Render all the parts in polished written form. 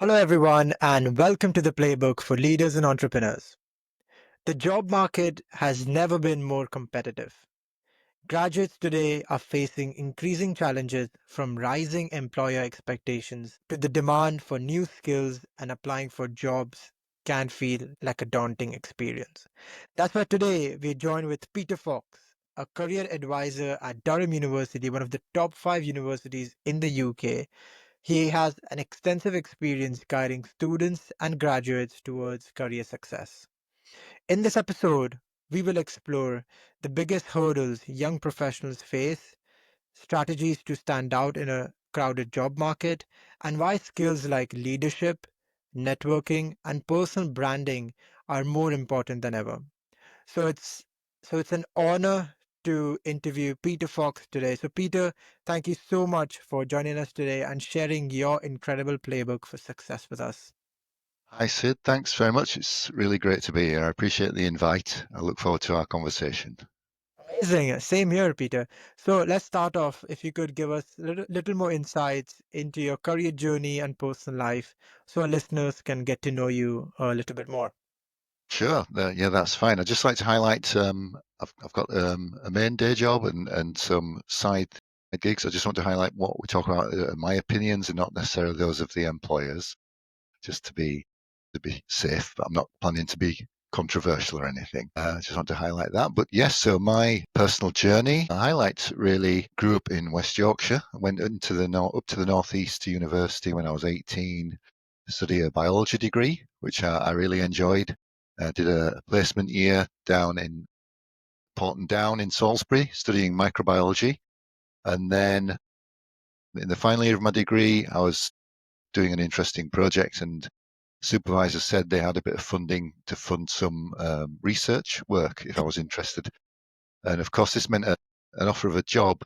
Hello, everyone, and welcome to the Playbook for Leaders and Entrepreneurs. The job market has never been more competitive. Graduates today are facing increasing challenges from rising employer expectations to the demand for new skills, and applying for jobs can feel like a daunting experience. That's why today we're joined with Peter Fox, a career advisor at Durham University, one of the top 5 universities in the UK. He has an extensive experience guiding students and graduates towards career success. In this episode, we will explore the biggest hurdles young professionals face, strategies to stand out in a crowded job market, and why skills like leadership, networking, and personal branding are more important than ever. So it's an honor to interview Peter Fox today. So Peter, thank you so much for joining us today and sharing your incredible playbook for success with us. Hi, Sid. Thanks very much. It's really great to be here. I appreciate the invite. I look forward to our conversation. Amazing. Same here, Peter. So let's start off. If you could give us a little more insights into your career journey and personal life so our listeners can get to know you a little bit more. Sure. Yeah, that's fine. I'd just like to highlight I've got a main day job and some side gigs. I just want to highlight what we talk about, my opinions and not necessarily those of the employers, just to be safe. But I'm not planning to be controversial or anything. I just want to highlight that. But yes, so my personal journey, the highlights really grew up in West Yorkshire. I went up to the Northeast University when I was 18 to study a biology degree, which I really enjoyed. Did a placement year down in Porton Down in Salisbury, studying microbiology. And then in the final year of my degree, I was doing an interesting project, and supervisor said they had a bit of funding to fund some research work if I was interested. And of course, this meant an offer of a job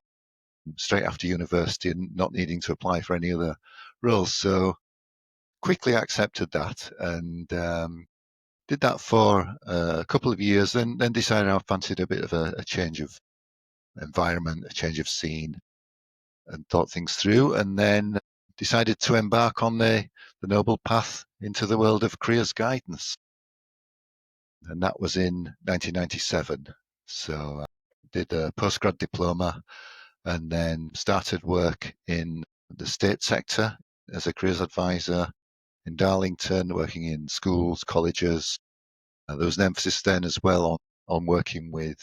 straight after university and not needing to apply for any other roles. So quickly accepted that and did that for a couple of years, then decided I fancied a bit of a change of environment, a change of scene, and thought things through, and then decided to embark on the noble path into the world of careers guidance. And that was in 1997. So I did a postgrad diploma and then started work in the state sector as a careers advisor in Darlington, working in schools, colleges. There was an emphasis then as well on working with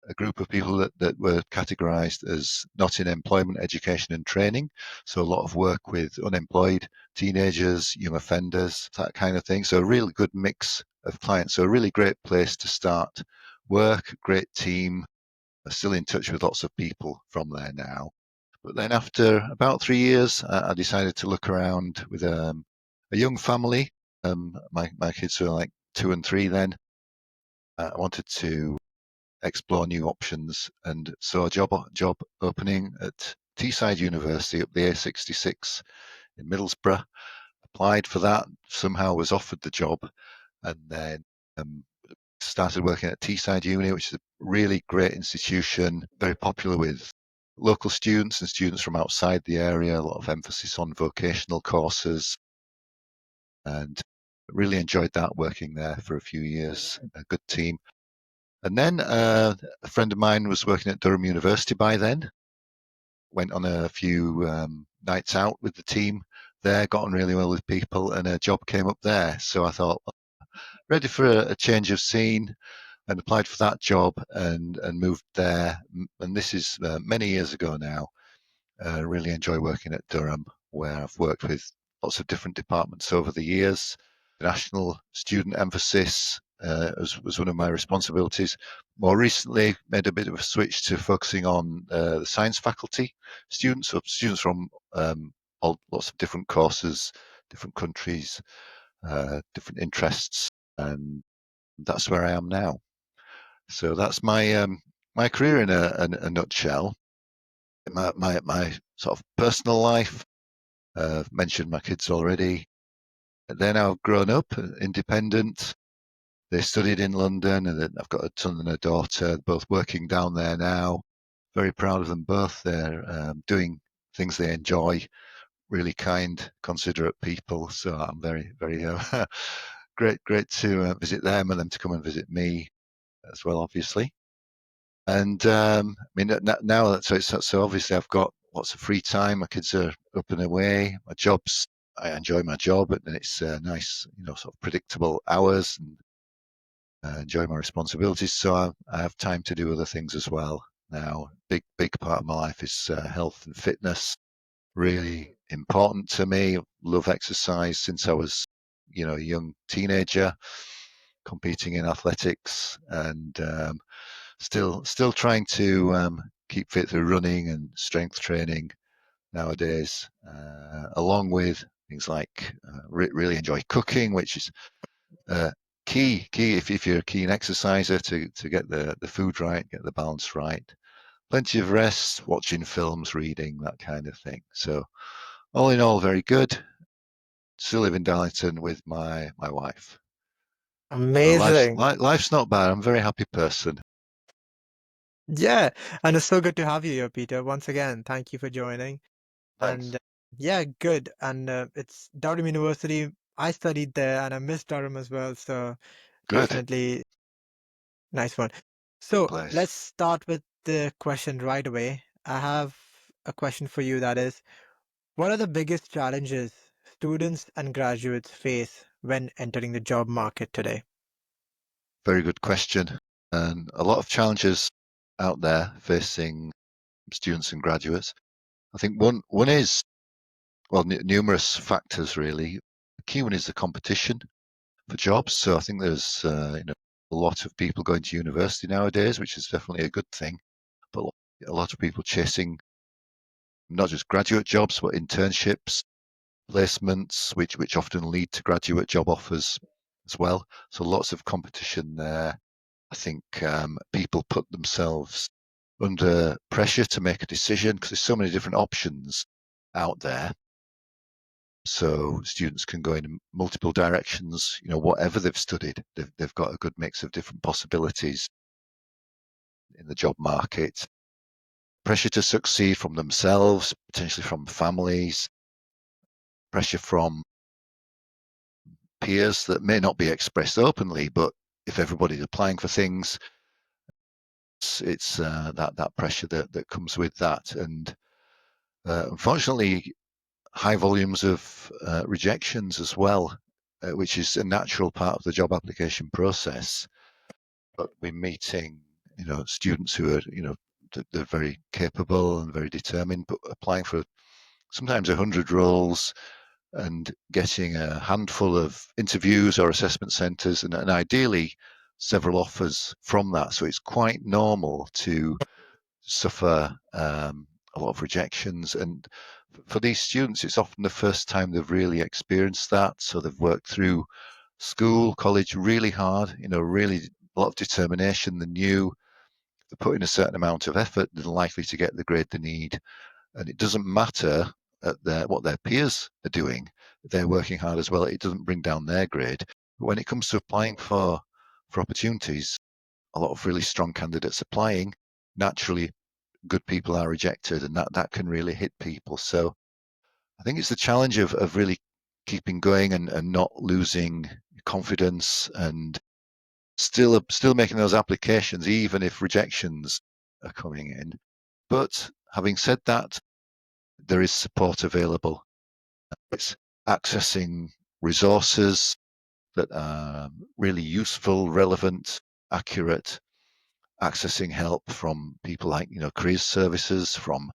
a group of people that were categorized as not in employment, education and training. So a lot of work with unemployed teenagers, young offenders, that kind of thing. So a really good mix of clients. So a really great place to start work, great team. I'm still in touch with lots of people from there now. But then after about 3 years, I decided to look around with a young family. My kids were like 2 and 3 then. I wanted to explore new options and saw a job opening at Teesside University up the A66 in Middlesbrough. Applied for that, somehow was offered the job, and then um, started working at Teesside Uni, which is a really great institution, very popular with local students and students from outside the area. A lot of emphasis on vocational courses, and really enjoyed that working there for a few years. A good team. And then a friend of mine was working at Durham University by then. Went on a few nights out with the team there, got on really well with people, and a job came up there. So I thought, ready for a change of scene, and applied for that job and moved there. And this is many years ago now. Really enjoy working at Durham, where I've worked with lots of different departments over the years. National student emphasis was one of my responsibilities. More recently, made a bit of a switch to focusing on the science faculty students, so students from lots of different courses, different countries, different interests, and that's where I am now. So that's my career in a nutshell. My sort of personal life. I've mentioned my kids already. They're now grown up, independent. They studied in London, and then I've got a son and a daughter, both working down there now. Very proud of them both. They're doing things they enjoy, really kind, considerate people. So I'm very, very great to visit them and them to come and visit me as well, obviously. And I mean, now, so obviously I've got lots of free time. My kids are up and away. I enjoy my job, and it's nice, sort of predictable hours, and enjoy my responsibilities. So I have time to do other things as well. Now, big part of my life is health and fitness. Really important to me. Love exercise since I was, a young teenager, competing in athletics, and still trying to keep fit through running and strength training nowadays, along with things like really enjoy cooking, which is uh, key if you're a keen exerciser to get the food right, get the balance right. Plenty of rest, watching films, reading, that kind of thing. So all in all, very good. Still live in Darlington with my wife. So Amazing. life's not bad. I'm a very happy person. Yeah, and it's so good to have you here, Peter. Once again, thank you for joining. And Thanks. yeah, good. And it's Durham University. I studied there and I miss Durham as well. So Good. definitely nice one. Good So place. let's start with the question right away. I have a question for you that is, what are the biggest challenges students and graduates face when entering the job market today? Very good question. And a lot of challenges out there facing students and graduates. I think one is, well, numerous factors really. The key one is the competition for jobs. So I think there's a lot of people going to university nowadays, which is definitely a good thing. But a lot of people chasing not just graduate jobs, but internships, placements, which often lead to graduate job offers as well. So lots of competition there. I think people put themselves under pressure to make a decision because there's so many different options out there. So students can go in multiple directions. Whatever they've studied, they've got a good mix of different possibilities in the job market. Pressure to succeed from themselves, potentially from families, pressure from peers that may not be expressed openly, but if everybody's applying for things, it's that pressure that comes with that. And unfortunately, high volumes of rejections as well, which is a natural part of the job application process. But we're meeting, students who are, they're very capable and very determined, but applying for sometimes 100 roles and getting a handful of interviews or assessment centres and ideally several offers from that. So it's quite normal to suffer a lot of rejections. And for these students, it's often the first time they've really experienced that. So they've worked through school, college really hard, really a lot of determination. They knew they put in a certain amount of effort, they're likely to get the grade they need. And it doesn't matter what their peers are doing. They're working hard as well. It doesn't bring down their grade. But when it comes to applying for opportunities, a lot of really strong candidates applying, naturally good people are rejected, and that can really hit people. So I think it's the challenge of really keeping going and not losing confidence and still making those applications, even if rejections are coming in. But having said that, there is support available. It's accessing resources that are really useful, relevant, accurate, accessing help from people like, careers services, from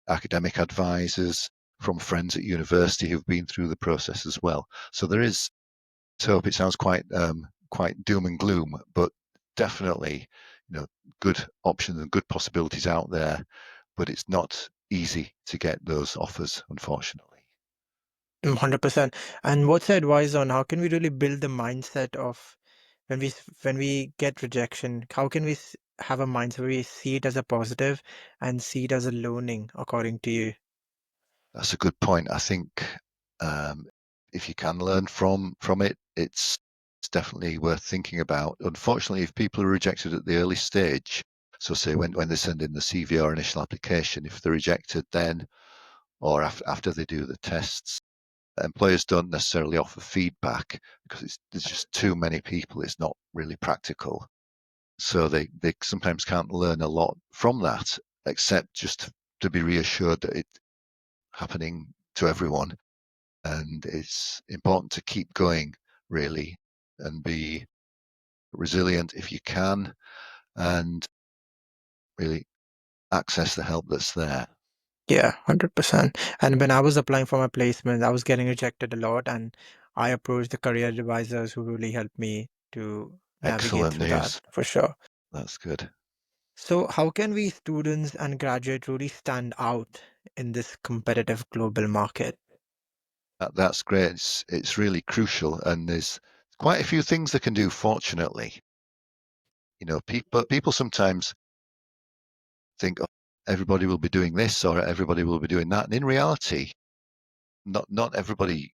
academic advisors, from friends at university who've been through the process as well. So there is hope. It sounds quite doom and gloom, but definitely, good options and good possibilities out there. But it's not easy to get those offers, unfortunately. 100%. And what's the advice on how can we really build the mindset of when we get rejection, how can we have a mindset where we see it as a positive and see it as a learning, according to you? That's a good point. I think um, if you can learn from it, it's definitely worth thinking about. Unfortunately, if people are rejected at the early stage, so say when they send in the CV or initial application, if they're rejected, then or after they do the tests. Employers don't necessarily offer feedback because there's just too many people. It's not really practical. So they sometimes can't learn a lot from that, except just to be reassured that it's happening to everyone. And it's important to keep going, really, and be resilient if you can, and really access the help that's there. Yeah, 100%. And when I was applying for my placement, I was getting rejected a lot, and I approached the career advisors who really helped me to navigate Excellent through that news. for sure. That's good. So, how can we students and graduates really stand out in this competitive global market? That's great. It's really crucial, and there's quite a few things they can do. Fortunately, people sometimes think, oh, everybody will be doing this or everybody will be doing that, and in reality, not everybody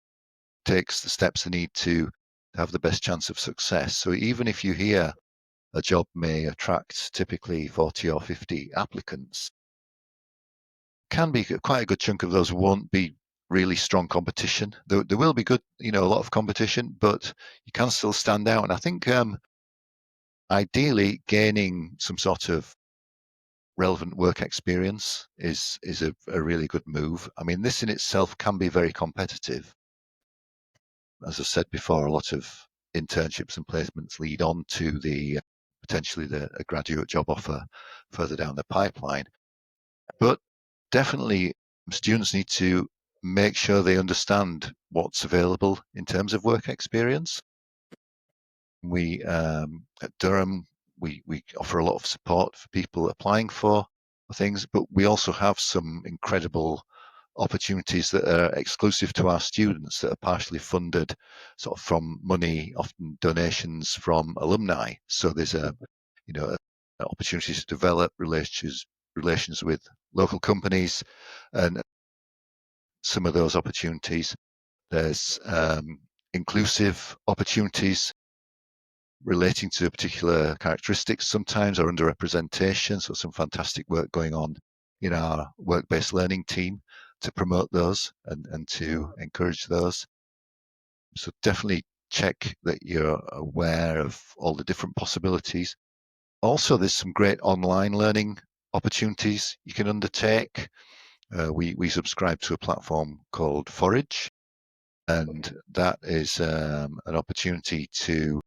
takes the steps they need to have the best chance of success. So even if you hear a job may attract typically 40 or 50 applicants, can be quite a good chunk of those won't be really strong competition. There will be good, a lot of competition, but you can still stand out. And I think ideally gaining some sort of relevant work experience is a really good move. I mean, this in itself can be very competitive. As I said before, a lot of internships and placements lead on to the potentially a graduate job offer further down the pipeline. But definitely, students need to make sure they understand what's available in terms of work experience. We at Durham we offer a lot of support for people applying for things, but we also have some incredible opportunities that are exclusive to our students that are partially funded sort of from money, often donations from alumni. So there's opportunities to develop relations with local companies, and some of those opportunities. There's inclusive opportunities relating to particular characteristics sometimes or underrepresentation. So some fantastic work going on in our work-based learning team to promote those and to encourage those. So definitely check that you're aware of all the different possibilities. Also, there's some great online learning opportunities you can undertake. We subscribe to a platform called Forage, and that is an opportunity to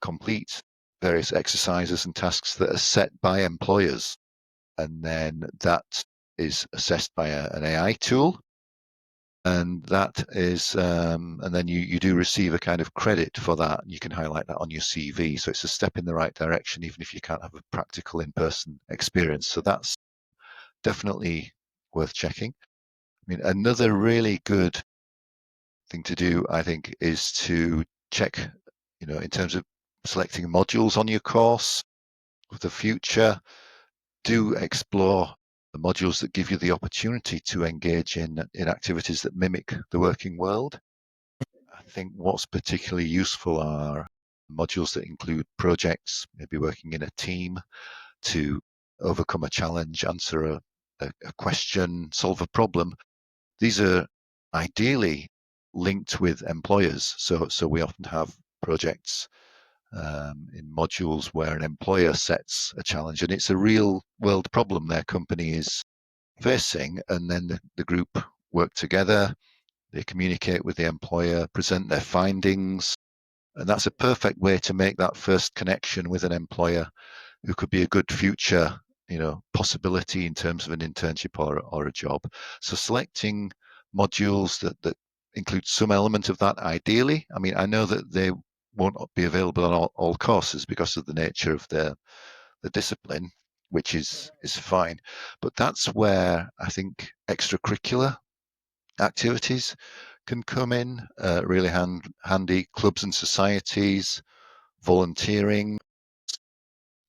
complete various exercises and tasks that are set by employers. And then that is assessed by an AI tool. And that is, and then you do receive a kind of credit for that. You can highlight that on your CV. So it's a step in the right direction, even if you can't have a practical in-person experience. So that's definitely worth checking. I mean, another really good thing to do, I think, is to check, in terms of selecting modules on your course for the future, do explore the modules that give you the opportunity to engage in activities that mimic the working world. I think what's particularly useful are modules that include projects, maybe working in a team to overcome a challenge, answer a question, solve a problem. These are ideally linked with employers. So we often have projects in modules where an employer sets a challenge and it's a real world problem their company is facing, and then the group work together, they communicate with the employer, present their findings, and that's a perfect way to make that first connection with an employer who could be a good future possibility in terms of an internship or a job. So selecting modules that include some element of that ideally. I mean, I know that they won't be available on all courses because of the nature of the discipline, which is fine. But that's where I think extracurricular activities can come in really handy. Clubs and societies, volunteering.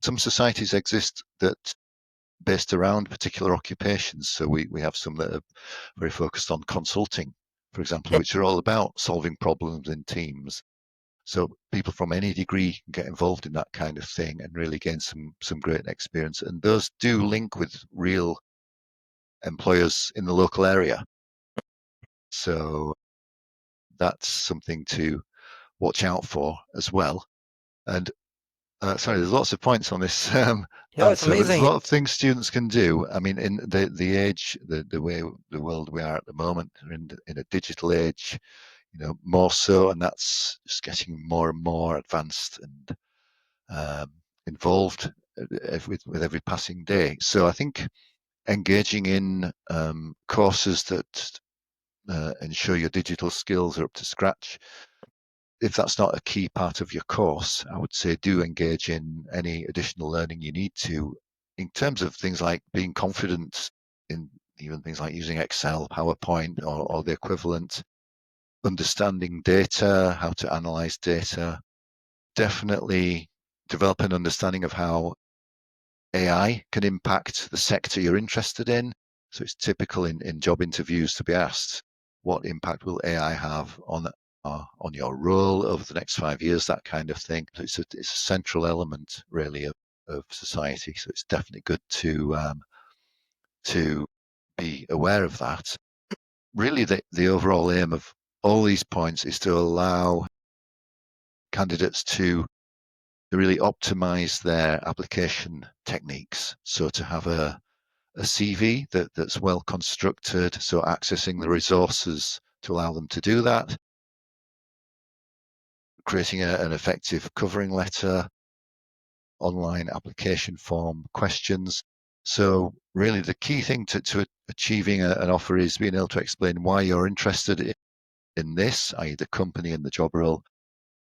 Some societies exist that based around particular occupations. So we have some that are very focused on consulting, for example, which are all about solving problems in teams. So people from any degree can get involved in that kind of thing and really gain some great experience. And those do link with real employers in the local area. So that's something to watch out for as well. And sorry, there's lots of points on this No, it's answer, but there's a amazing. lot of things students can do. I mean, in the age, the way the world we are at the moment, we're in a digital age, more so, and that's just getting more and more advanced and involved with every passing day. So I think engaging in courses that ensure your digital skills are up to scratch. If that's not a key part of your course, I would say do engage in any additional learning you need to in terms of things like being confident in even things like using Excel, PowerPoint, or the equivalent, understanding data, how to analyze data, definitely develop an understanding of how AI can impact the sector you're interested in. So it's typical in job interviews to be asked, what impact will AI have on your role over the next 5 years, that kind of thing. So it's a central element really of society. So it's definitely good to be aware of that. Really, the overall aim of all these points is to allow candidates to really optimize their application techniques. So to have a CV that's well constructed, so accessing the resources to allow them to do that, creating an effective covering letter, online application form, questions. So really the key thing to achieving an offer is being able to explain why you're interested in this, i.e. the company and the job role,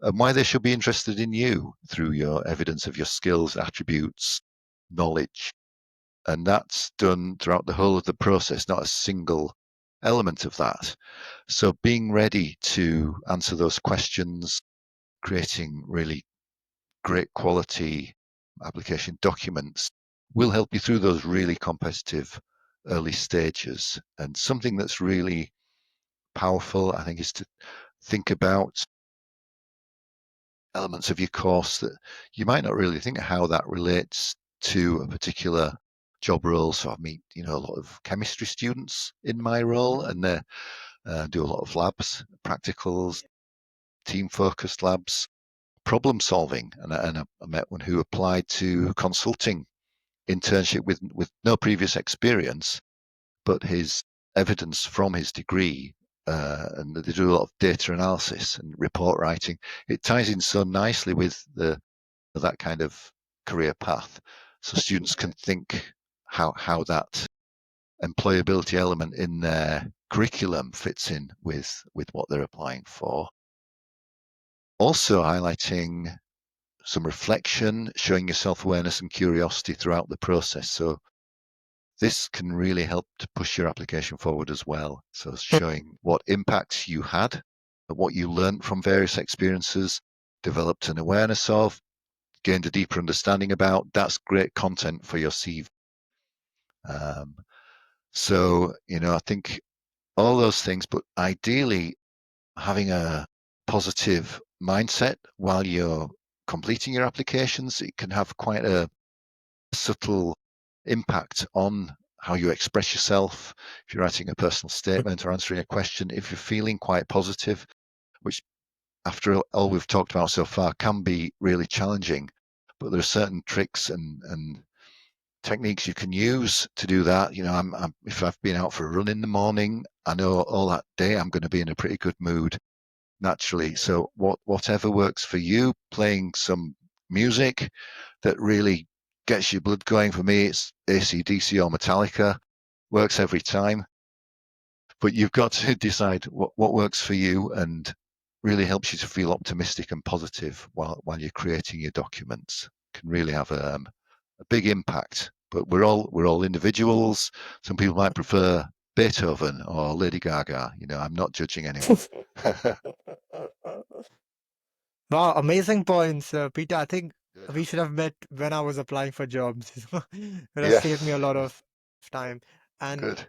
and why they should be interested in you through your evidence of your skills, attributes, knowledge. And that's done throughout the whole of the process, not a single element of that. So being ready to answer those questions, creating really great quality application documents will help you through those really competitive early stages. And something that's really powerful, I think, is to think about elements of your course that you might not really think how that relates to a particular job role. So I meet, a lot of chemistry students in my role, and they do a lot of labs, practicals, team-focused labs, problem solving. And I met one who applied to consulting internship with no previous experience, but his evidence from his degree, and they do a lot of data analysis and report writing. It ties in so nicely with that kind of career path, so students can think how that employability element in their curriculum fits in with what they're applying for. Also highlighting some reflection, showing your self-awareness and curiosity throughout the process. So this can really help to push your application forward as well. So showing what impacts you had, what you learned from various experiences, developed an awareness of, gained a deeper understanding about. That's great content for your CV. Um, I think all those things, but ideally having a positive mindset while you're completing your applications, it can have quite a subtle impact on how you express yourself. If you're writing a personal statement or answering a question, if you're feeling quite positive, which after all we've talked about so far can be really challenging, but there are certain tricks and techniques you can use to do that. If I've been out for a run in the morning, I know all that day I'm going to be in a pretty good mood naturally. So whatever works for you, playing some music that really gets your blood going. For me, it's AC/DC or Metallica. Works every time. But you've got to decide what works for you and really helps you to feel optimistic and positive while you're creating your documents. Can really have a big impact. But we're all individuals. Some people might prefer Beethoven or Lady Gaga. I'm not judging anyone. Wow, amazing points, Peter. I think Good. we should have met when I was applying for jobs. It would have saved me a Yes. lot Yeah. of time. And Good.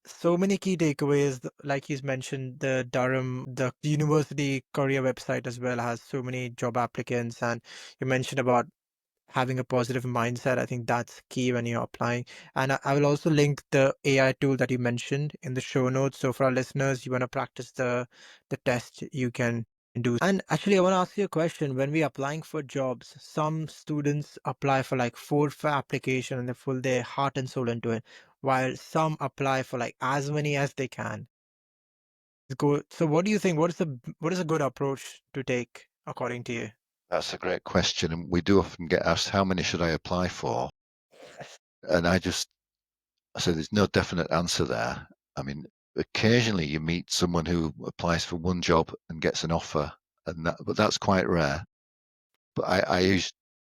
so many key takeaways, like he's mentioned, the university career website as well has so many job applicants. And you mentioned about having a positive mindset. I think that's key when you're applying. And I will also link the AI tool that you mentioned in the show notes. So for our listeners, you want to practice the test, you can do. And actually, I want to ask you a question. When we're applying for jobs, some students apply for like four application and they put their heart and soul into it, while some apply for like as many as they can. Go. So what do you think? What is a good approach to take according to you? That's a great question, and we do often get asked, how many should I apply for? And I say there's no definite answer there. I mean, occasionally you meet someone who applies for one job and gets an offer, but that's quite rare. But I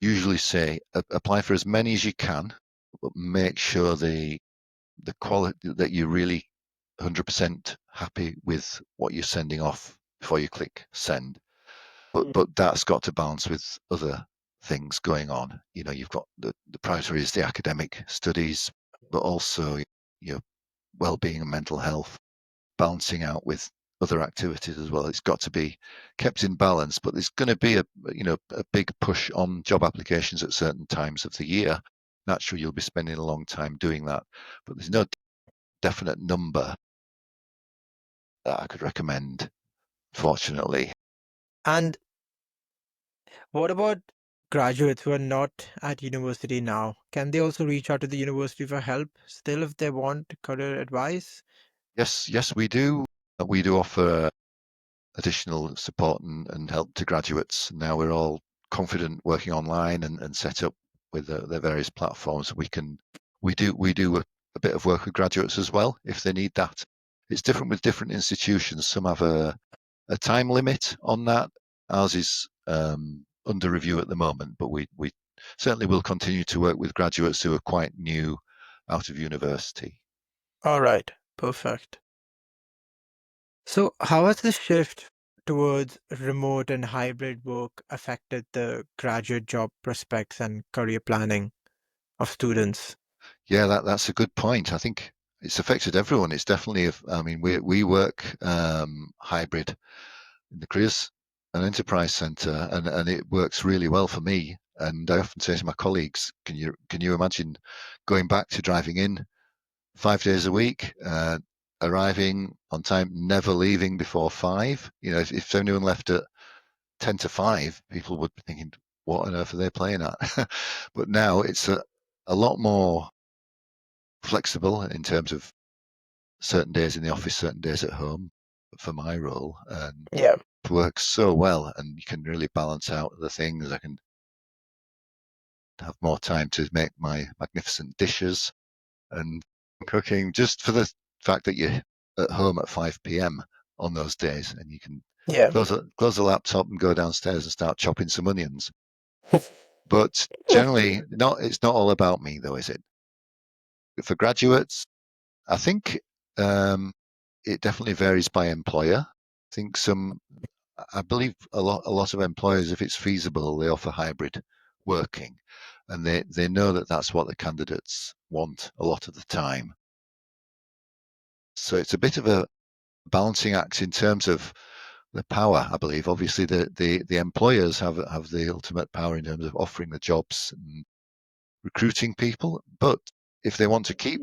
usually say apply for as many as you can, but make sure the quality that you're really 100% happy with what you're sending off before you click send. But that's got to balance with other things going on. You know, you've got the priority is the academic studies, but also your well-being and mental health, balancing out with other activities as well. It's got to be kept in balance. But there's going to be a big push on job applications at certain times of the year. Naturally, you'll be spending a long time doing that, but there's no definite number that I could recommend, fortunately. And what about graduates who are not at university now? Can they also reach out to the university for help still if they want career advice? Yes, we do. We do offer additional support and help to graduates. Now we're all confident working online and set up with the various platforms. We do a bit of work with graduates as well if they need that. It's different with different institutions. Some have a time limit on that. Ours is under review at the moment, but we certainly will continue to work with graduates who are quite new out of university. All right, perfect. So, how has the shift towards remote and hybrid work affected the graduate job prospects and career planning of students? Yeah, that's a good point. I think it's affected everyone. It's definitely, I mean, we work hybrid in the Careers and Enterprise Centre, and it works really well for me. And I often say to my colleagues, can you imagine going back to driving in 5 days a week, arriving on time, never leaving before five? You know, if anyone left at 10 to 5, people would be thinking, what on earth are they playing at? But now it's a lot more flexible in terms of certain days in the office, certain days at home for my role, and Yeah. it works so well. And you can really balance out the things. I can have more time to make my magnificent dishes and cooking just for the fact that you're at home at 5 p.m. on those days, and you can Yeah. close the laptop and go downstairs and start chopping some onions. But generally, not it's not all about me, though, is it? For graduates, I think it definitely varies by employer. I think I believe a lot of employers, if it's feasible, they offer hybrid working, and they know that that's what the candidates want a lot of the time. So it's a bit of a balancing act in terms of the power. I believe obviously the employers have the ultimate power in terms of offering the jobs and recruiting people, but if they want to keep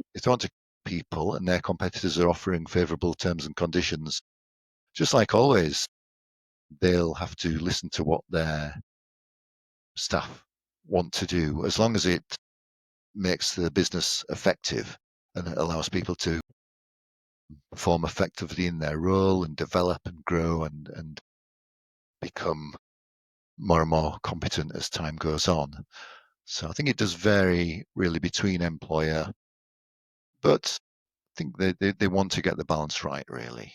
people and their competitors are offering favourable terms and conditions, just like always, they'll have to listen to what their staff want to do, as long as it makes the business effective and it allows people to perform effectively in their role and develop and grow and become more and more competent as time goes on. So I think it does vary really between employer, but I think they want to get the balance right, really.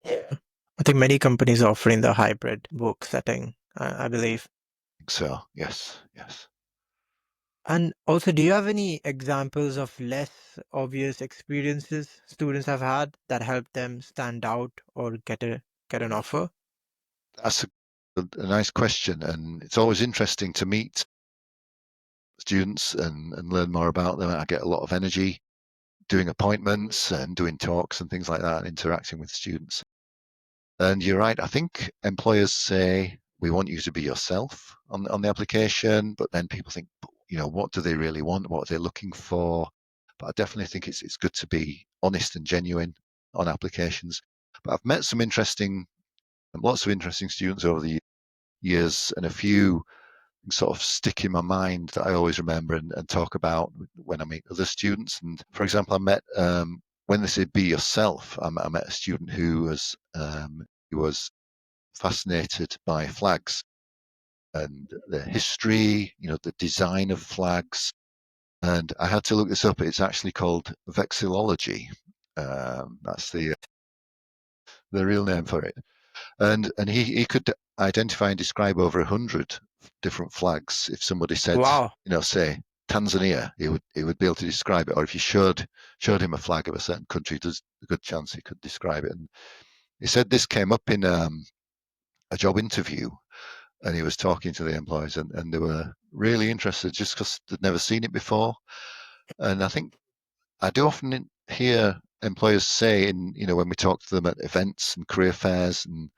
Yeah. I think many companies are offering the hybrid work setting, I believe. So yes. And also, do you have any examples of less obvious experiences students have had that help them stand out or get an offer? That's a nice question, and it's always interesting to meet students and learn more about them. I get a lot of energy doing appointments and doing talks and things like that, and interacting with students. And you're right. I think employers say we want you to be yourself on the application, but then people think, what do they really want? What are they looking for? But I definitely think it's good to be honest and genuine on applications. But I've met lots of interesting students over the years, and a few sort of stick in my mind that I always remember and talk about when I meet other students. And for example, I met when they say be yourself, I met a student who was fascinated by flags and the history, the design of flags. And I had to look this up. It's actually called vexillology. That's the real name for it. And he could identify and describe over 100 different flags. If somebody said, Wow. say Tanzania, he would be able to describe it. Or if you showed him a flag of a certain country, there's a good chance he could describe it. And he said this came up in a job interview, and he was talking to the employees, and they were really interested just because they'd never seen it before. And I think I do often hear employers say, when we talk to them at events and career fairs and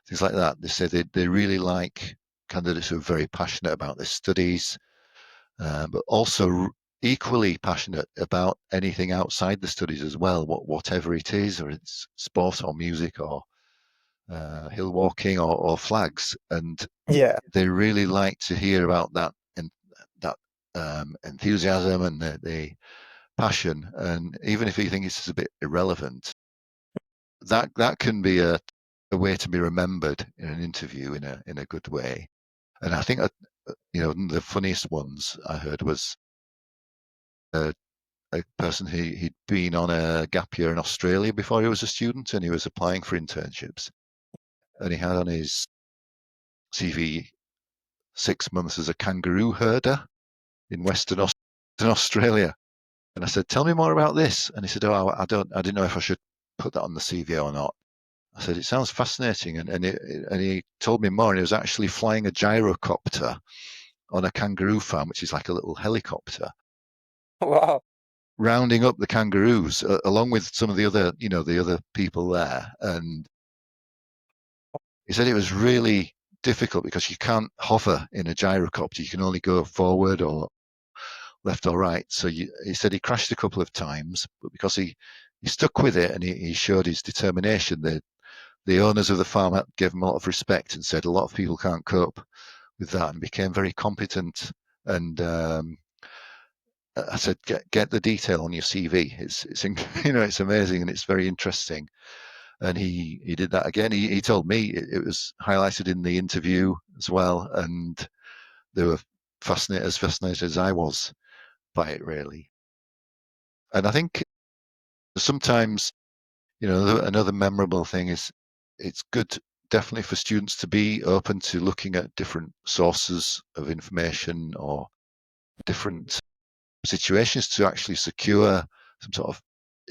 things like that, they say they really like candidates who are very passionate about their studies, but also equally passionate about anything outside the studies as well, whatever it is, or it's sport or music or hill walking or flags. And Yeah. they really like to hear about that and that enthusiasm and the passion. And even if you think it's a bit irrelevant, that can be a way to be remembered in an interview in a good way. And I think the funniest ones I heard was a, a person he'd been on a gap year in Australia before he was a student, and he was applying for internships, and he had on his CV 6 months as a kangaroo herder in Western Australia. And I said, "Tell me more about this." And he said, "Oh, I didn't know if I should put that on the CV or not." I said, "It sounds fascinating." And he told me more. And he was actually flying a gyrocopter on a kangaroo farm, which is like a little helicopter, Wow. rounding up the kangaroos along with some of the other people there. And he said it was really difficult because you can't hover in a gyrocopter. You can only go forward or left or right. So he said he crashed a couple of times, but because he stuck with it and he showed his determination, the owners of the farm gave him a lot of respect and said a lot of people can't cope with that, and became very competent. And I said, get the detail on your CV. It's it's amazing and it's very interesting. And he did that again. He told me it was highlighted in the interview as well, and they were fascinated as I was by it, really. And I think sometimes, another memorable thing is it's good definitely for students to be open to looking at different sources of information or different situations to actually secure some sort of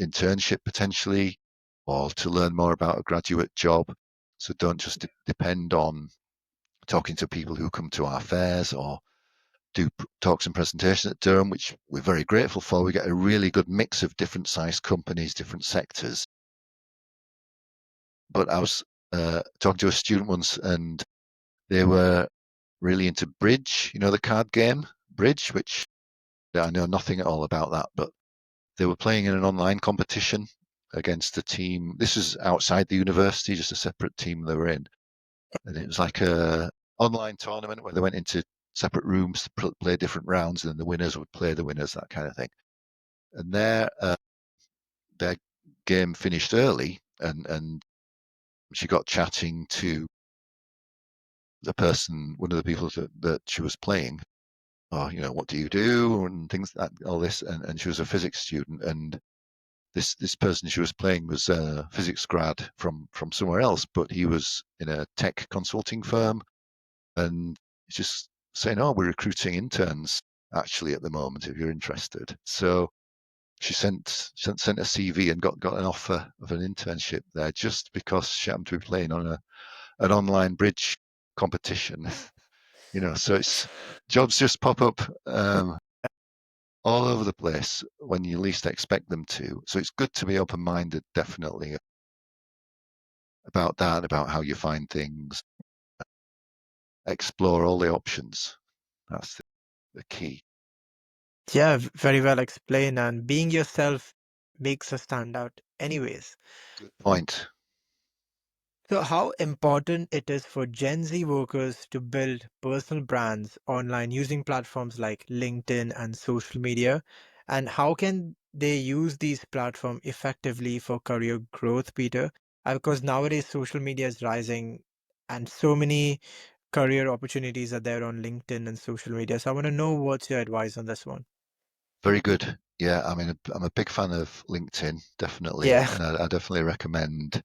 internship potentially, or to learn more about a graduate job. So don't just depend on talking to people who come to our fairs or do talks and presentations at Durham, which we're very grateful for. We get a really good mix of different sized companies, different sectors. But I was talking to a student once, and they were really into bridge, the card game bridge, which I know nothing at all about that, but they were playing in an online competition against a team. This was outside the university, just a separate team they were in. And it was like a online tournament where they went into separate rooms to play different rounds, and then the winners would play the winners, that kind of thing. And their game finished early, and she got chatting to one of the people that she was playing. Oh, what do you do and things like all this. And she was a physics student, and this person she was playing was a physics grad from somewhere else, but he was in a tech consulting firm, and he's just saying, "Oh, we're recruiting interns actually at the moment if you're interested." So she sent a CV and got an offer of an internship there just because she happened to be playing on an online bridge competition. So it's jobs just pop up all over the place when you least expect them to. So it's good to be open-minded, definitely, about that, about how you find things. explore all the options. That's the key. Yeah, very well explained. And being yourself makes us stand out, anyways. Good point. So, how important it is for Gen Z workers to build personal brands online using platforms like LinkedIn and social media, and how can they use these platforms effectively for career growth, Peter? Because nowadays social media is rising, and so many career opportunities are there on LinkedIn and social media. So, I want to know what's your advice on this one. Very good. Yeah, I mean, I'm a big fan of LinkedIn, definitely, Yeah. and I definitely recommend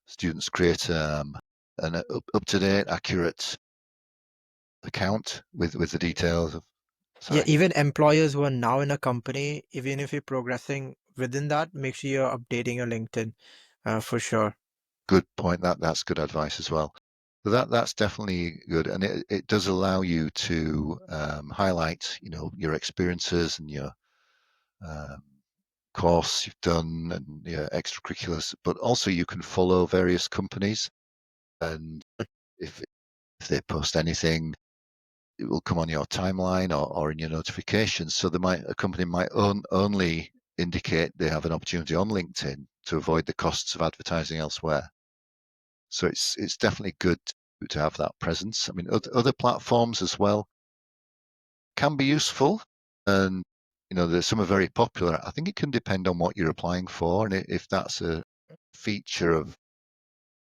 students create an up-to-date, accurate account with the details of. Yeah, Sorry. even employers who are now in a company, even if you're progressing within that, make sure you're updating your LinkedIn for sure. Good point. That's good advice as well. So that's definitely good, and it does allow you to highlight, your experiences and your um, course you've done and your extracurriculars, but also you can follow various companies, and if they post anything, it will come on your timeline or in your notifications. So a company might only indicate they have an opportunity on LinkedIn to avoid the costs of advertising elsewhere. So it's definitely good to have that presence. I mean, other platforms as well can be useful, and there's some are very popular. I think it can depend on what you're applying for, and if that's a feature of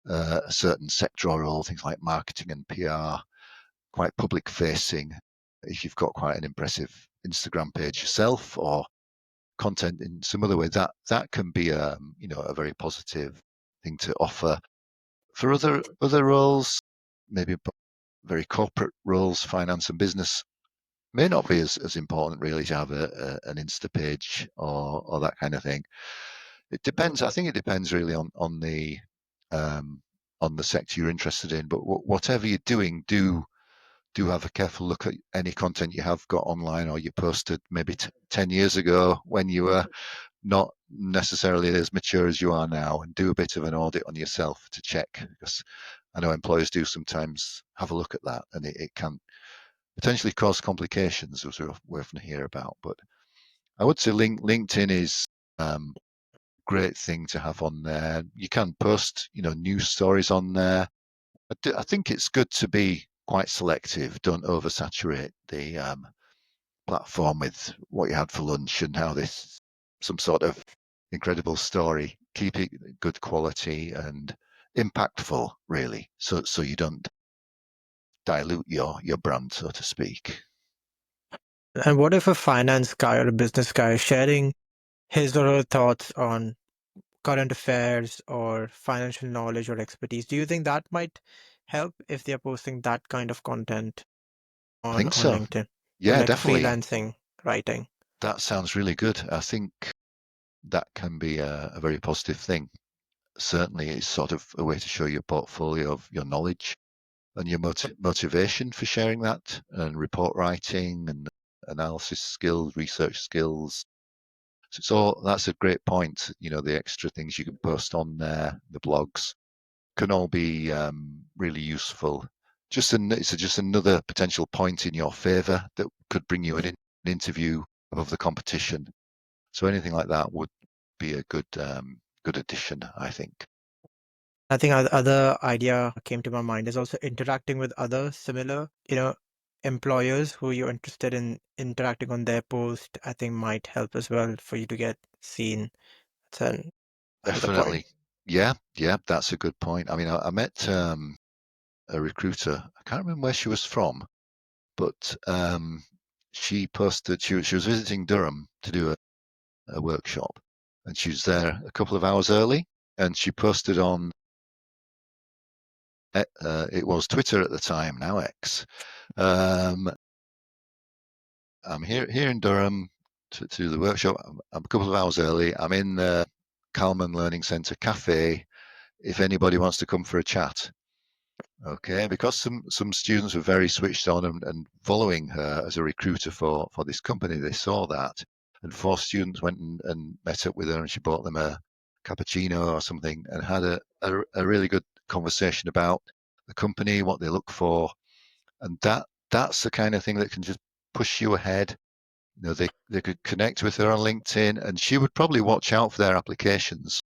a certain sector or role, things like marketing and PR, quite public facing. If you've got quite an impressive Instagram page yourself or content in some other way, that can be a very positive thing to offer. For other roles, maybe very corporate roles, finance and business, may not be as important really to have an Insta page or that kind of thing. It depends. I think it depends really um, on the sector you're interested in. But whatever you're doing, do have a careful look at any content you have got online or you posted maybe 10 years ago when you were not necessarily as mature as you are now, and do a bit of an audit on yourself to check, because I know employers do sometimes have a look at that, and it can potentially cause complications, as we often hear about. But I would say LinkedIn is um, great thing to have on there. You can post, news stories on there. I think it's good to be quite selective. Don't oversaturate the platform with what you had for lunch and how this some sort of incredible story. Keep it good quality and impactful, really, so you don't dilute your brand, so to speak. And what if a finance guy or a business guy is sharing his or her thoughts on current affairs or financial knowledge or expertise? Do you think that might help if they're posting that kind of content I on think so. LinkedIn or Yeah, like definitely. freelancing writing? That sounds really good. I think that can be a very positive thing. Certainly, it's sort of a way to show your portfolio of your knowledge and your motivation for sharing that, and report writing and analysis skills, research skills. So that's a great point. The extra things you can post on there, the blogs, can all be really useful. It's just another potential point in your favour that could bring you an interview above the competition. So anything like that would be a good addition, I think. I think other idea came to my mind is also interacting with other similar, employers who you're interested in interacting on their post. I think might help as well for you to get seen. That's another point. Definitely. Yeah, that's a good point. I mean, I met a recruiter. I can't remember where she was from, but she posted she was visiting Durham to do a workshop, and she was there a couple of hours early, and she posted on it was Twitter at the time, now X. Um, I'm here in Durham to the workshop. I'm a couple of hours early. I'm in the Calman Learning Centre cafe. If anybody wants to come for a chat. Okay, because some students were very switched on and following her as a recruiter for this company, they saw that, and four students went and met up with her, and she bought them a cappuccino or something, and had a really good conversation about the company, what they look for, And that's the kind of thing that can just push you ahead. They could connect with her on LinkedIn, and she would probably watch out for their applications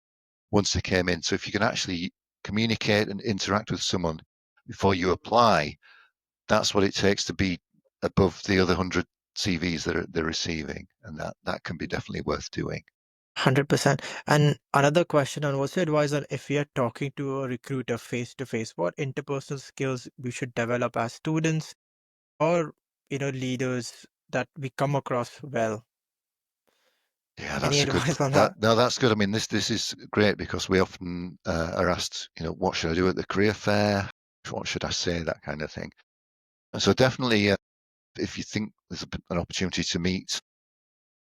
once they came in. So if you can actually communicate and interact with someone before you apply, that's what it takes to be above the other 100 CVs that they're receiving, and that can be definitely worth doing. 100%. And another question on what's your advice on if we are talking to a recruiter face to face, what interpersonal skills we should develop as students or leaders that we come across well? Yeah, Any that's a good advice on that that? no, that's good. I mean, this is great because we often are asked, what should I do at the career fair? What should I say? That kind of thing. And so definitely, if you think there's an opportunity to meet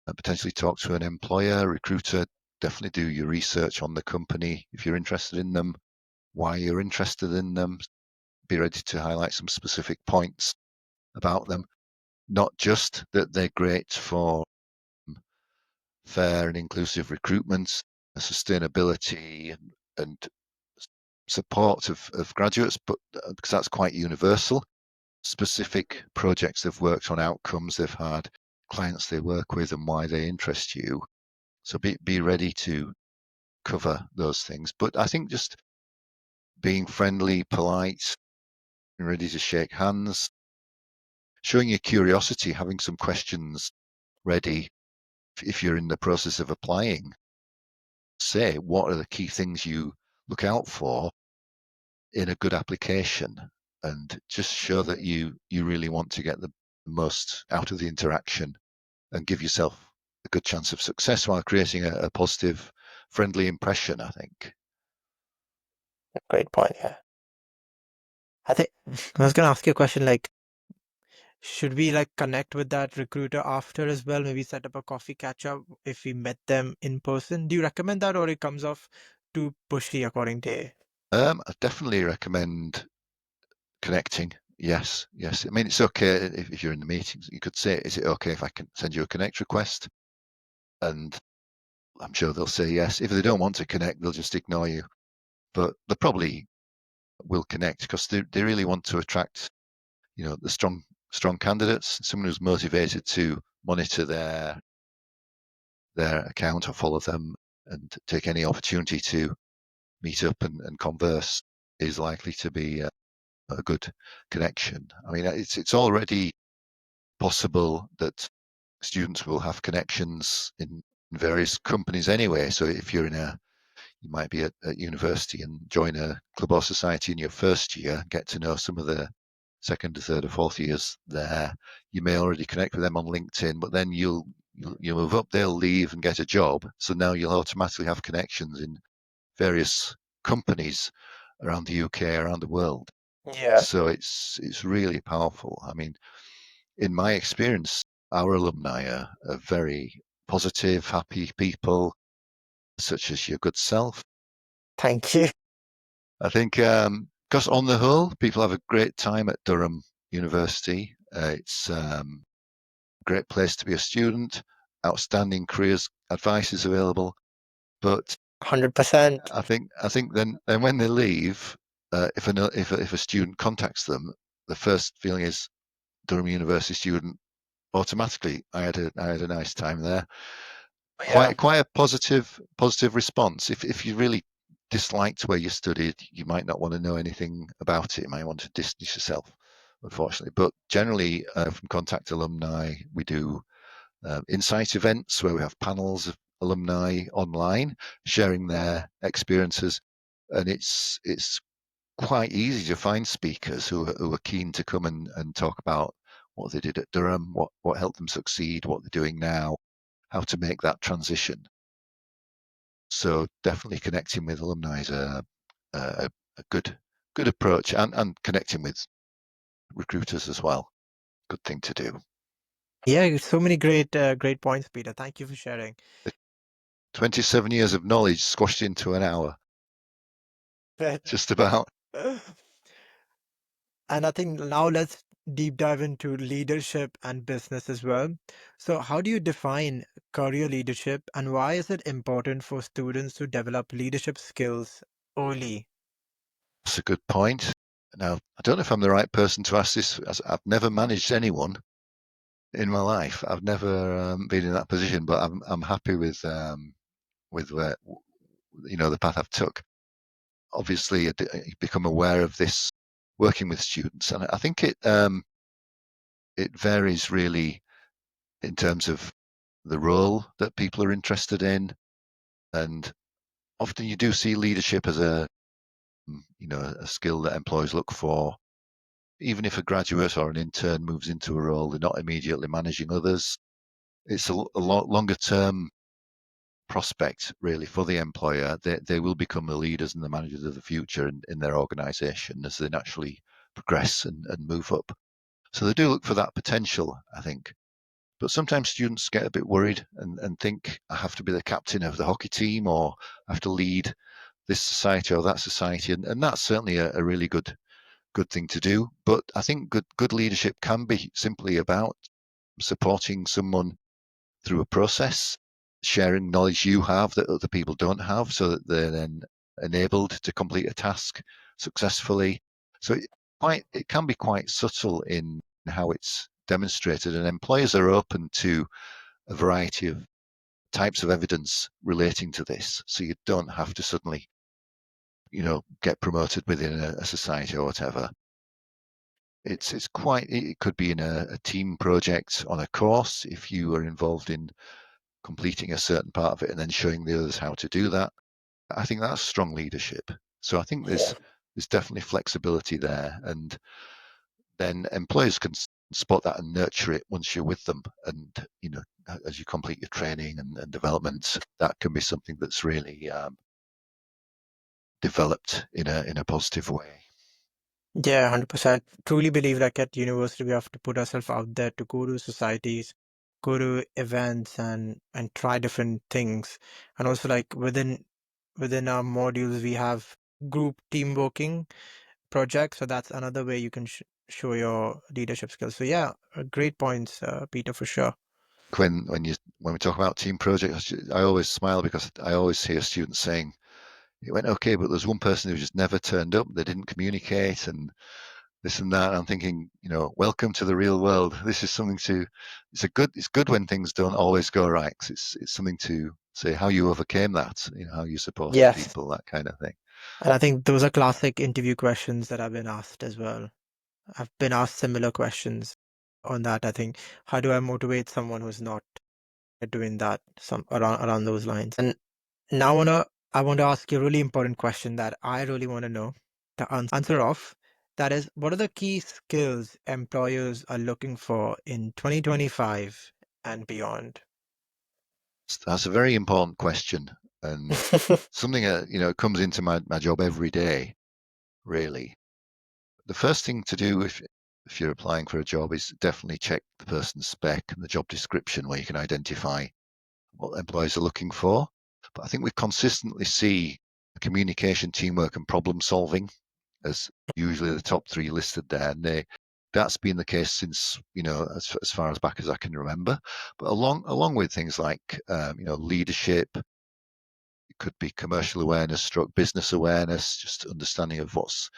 and potentially talk to an employer, recruiter, definitely do your research on the company if you're interested in them, why you're interested in them. Be ready to highlight some specific points about them, not just that they're great for fair and inclusive recruitment, sustainability, and support of graduates, but because that's quite universal. Specific projects they've worked on, outcomes they've had, clients they work with, and why they interest you. So be ready to cover those things. But I think just being friendly, polite, and ready to shake hands, showing your curiosity, having some questions ready if you're in the process of applying. Say what are the key things you look out for in a good application, and just show that you really want to get the most out of the interaction and give yourself a good chance of success while creating a positive, friendly impression, I think. Great point. Yeah. I think I was gonna ask you a question like, should we like connect with that recruiter after as well? Maybe set up a coffee catch up if we met them in person. Do you recommend that or it comes off too pushy according to you? I definitely recommend connecting. Yes, yes. I mean, it's okay if you're in the meetings. You could say, "Is it okay if I can send you a connect request?" And I'm sure they'll say yes. If they don't want to connect, they'll just ignore you. But they probably will connect because they really want to attract, the strong candidates, someone who's motivated to monitor their account or follow them and take any opportunity to meet up and converse is likely to be a good connection. I mean, it's already possible that students will have connections in various companies anyway. So if you might be at university and join a club or society in your first year, get to know some of the second, third, or fourth years there. You may already connect with them on LinkedIn, but then you'll move up, they'll leave and get a job. So now you'll automatically have connections in various companies around the UK, around the world. Yeah. So it's really powerful. I mean, in my experience, our alumni are very positive, happy people, such as your good self. Thank you. I think because on the whole, people have a great time at Durham University. It's a great place to be a student. Outstanding careers advice is available, but 100%. I think then when they leave, if a student contacts them, the first feeling is Durham University student. Automatically, I had a nice time there. Yeah. Quite a positive response. If you really disliked where you studied, you might not want to know anything about it. You might want to distance yourself, unfortunately. But generally, from Contact Alumni, we do insight events where we have panels of alumni online sharing their experiences, and it's quite easy to find speakers who are keen to come and talk about what they did at Durham, what helped them succeed, what they're doing now, how to make that transition. So definitely connecting with alumni is a good approach, and connecting with recruiters as well. Good thing to do. Yeah, so many great points, Peter. Thank you for sharing. 27 years of knowledge squashed into an hour, just about. And I think now let's deep dive into leadership and business as well. So, how do you define career leadership and why is it important for students to develop leadership skills early? That's a good point. Now, I don't know if I'm the right person to ask this, as I've never managed anyone in my life. I've never been in that position, but I'm happy with where, the path I've took. Obviously, you become aware of this working with students, and I think it varies really in terms of the role that people are interested in, and often you do see leadership as a skill that employers look for. Even if a graduate or an intern moves into a role, they're not immediately managing others. It's a lot longer term prospect really for the employer. They will become the leaders and the managers of the future in their organisation as they naturally progress and move up. So they do look for that potential, I think. But sometimes students get a bit worried and think I have to be the captain of the hockey team, or I have to lead this society or that society, and that's certainly a really good thing to do. But I think good leadership can be simply about supporting someone through a process, sharing knowledge you have that other people don't have, so that they're then enabled to complete a task successfully. So it can be quite subtle in how it's demonstrated, and employers are open to a variety of types of evidence relating to this. So you don't have to suddenly, get promoted within a society or whatever. It could be in a team project on a course if you are involved in completing a certain part of it and then showing the others how to do that. I think that's strong leadership. So I think there's definitely flexibility there, and then employers can spot that and nurture it once you're with them. And as you complete your training and development, that can be something that's really developed in a positive way. Yeah, 100%. Truly believe like at university we have to put ourselves out there to go to societies, go to events and try different things. And also like within our modules we have group team working projects, so that's another way you can show your leadership skills. So yeah, great points, Peter, for sure. When we talk about team projects, I always smile because I always hear students saying it went okay, but there's one person who just never turned up. They didn't communicate and this and that. I'm thinking, welcome to the real world. This is something to. It's good when things don't always go right. 'Cause it's something to say how you overcame that. How you supported Yes. people, that kind of thing. And I think those are classic interview questions that I've been asked as well. I've been asked similar questions on that. I think, how do I motivate someone who's not doing that? Some around those lines. And now I want to ask you a really important question that I really want to know the answer of. That is, what are the key skills employers are looking for in 2025 and beyond? That's a very important question and something that comes into my job every day. Really, the first thing to do if you're applying for a job is definitely check the person's spec and the job description, where you can identify what employees are looking for. But I think we consistently see communication, teamwork, and problem solving as usually the top three listed there. And that's been the case since as far as back as I can remember. But along with things like leadership, it could be commercial awareness, stroke business awareness, just understanding of what's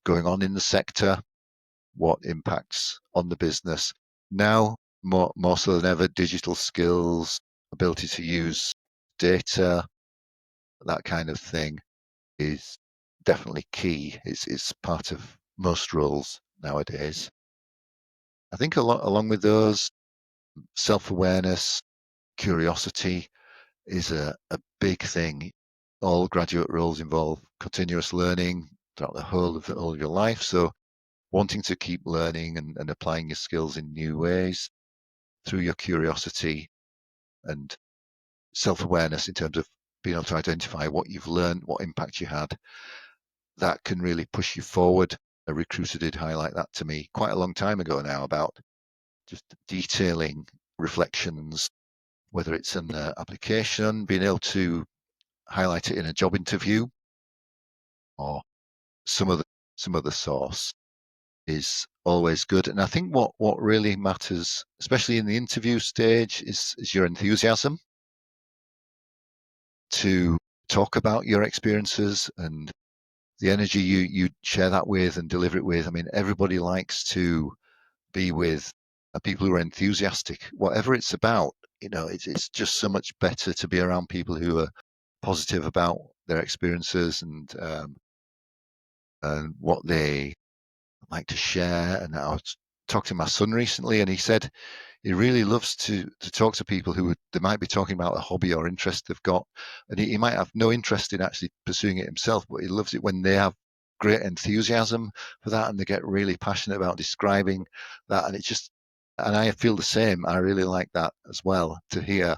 going on in the sector, what impacts on the business. Now, more so than ever, digital skills, ability to use data, that kind of thing is definitely key. It's part of most roles nowadays. I think along with those, self-awareness, curiosity is a big thing. All graduate roles involve continuous learning throughout the whole of your life. So wanting to keep learning and applying your skills in new ways through your curiosity and self-awareness in terms of being able to identify what you've learned, what impact you had, that can really push you forward. A recruiter did highlight that to me quite a long time ago now, about just detailing reflections, whether it's an application, being able to highlight it in a job interview or some other some other source, is always good. And I think what really matters, especially in the interview stage, is your enthusiasm to talk about your experiences and the energy you share that with and deliver it with. I mean, everybody likes to be with people who are enthusiastic, whatever it's about. It's just so much better to be around people who are positive about their experiences and what they like to share. And I was talking to my son recently, and he said he really loves to talk to people who they might be talking about a hobby or interest they've got, and he might have no interest in actually pursuing it himself, but he loves it when they have great enthusiasm for that and they get really passionate about describing that. And I feel the same. I really like that as well, to hear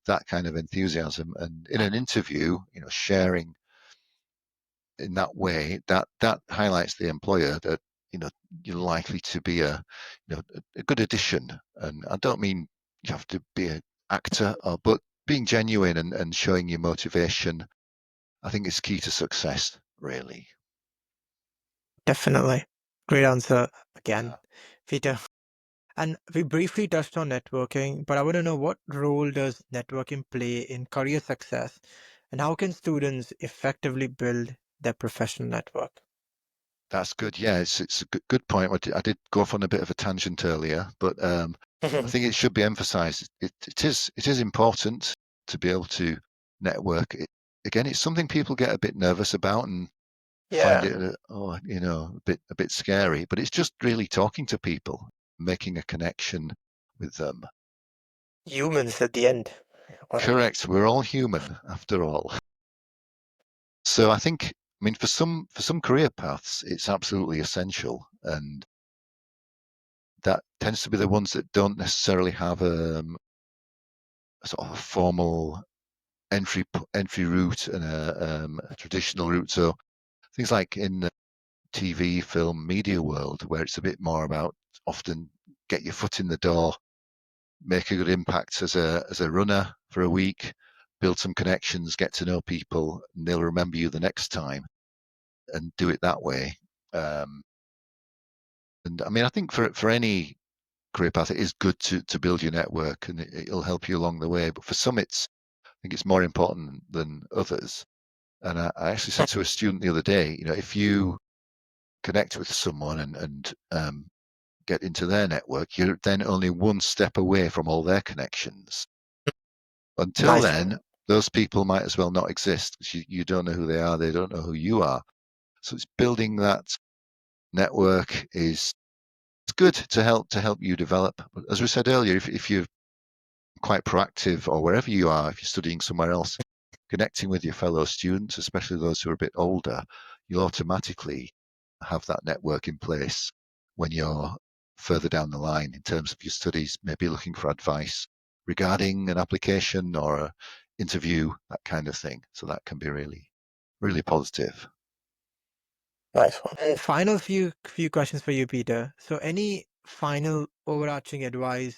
that kind of enthusiasm. And in an interview, sharing in that way, that highlights the employer that you know you're likely to be a good addition. And I don't mean you have to be an actor, but being genuine and showing your motivation, I think is key to success, really. Definitely. Great answer again, Yeah. Peter. And we briefly touched on networking, but I want to know, what role does networking play in career success, and how can students effectively build their professional network? That's good. Yeah, it's a good point. I did go off on a bit of a tangent earlier, but I think it should be emphasised. It is important to be able to network. Again, it's something people get a bit nervous about and find Yeah, it a bit scary. But it's just really talking to people, making a connection with them. humans at the end. Right. Correct. We're all human after all. So I think, I mean, for some career paths, it's absolutely essential, and that tends to be the ones that don't necessarily have a sort of a formal entry route and a traditional route. So things like in the TV, film, media world, where it's a bit more about often get your foot in the door, make a good impact as a runner for a week, build some connections, get to know people, and they'll remember you the next time, and do it that way. Um, and I mean, I think for any career path, it is good to build your network, and it'll help you along the way. But for some, I think it's more important than others. And I actually said to a student the other day, if you connect with someone and get into their network, you're then only one step away from all their connections. Until Nice one. then, those people might as well not exist, because you don't know who they are, they don't know who you are. So it's building that network is it's good to help you develop. But as we said earlier, if you're quite proactive, or wherever you are, if you're studying somewhere else, connecting with your fellow students, especially those who are a bit older, you'll automatically have that network in place when you're further down the line in terms of your studies, maybe looking for advice regarding an application or an interview, that kind of thing. So that can be really, really positive. Nice one. And final few questions for you, Peter. So, any final overarching advice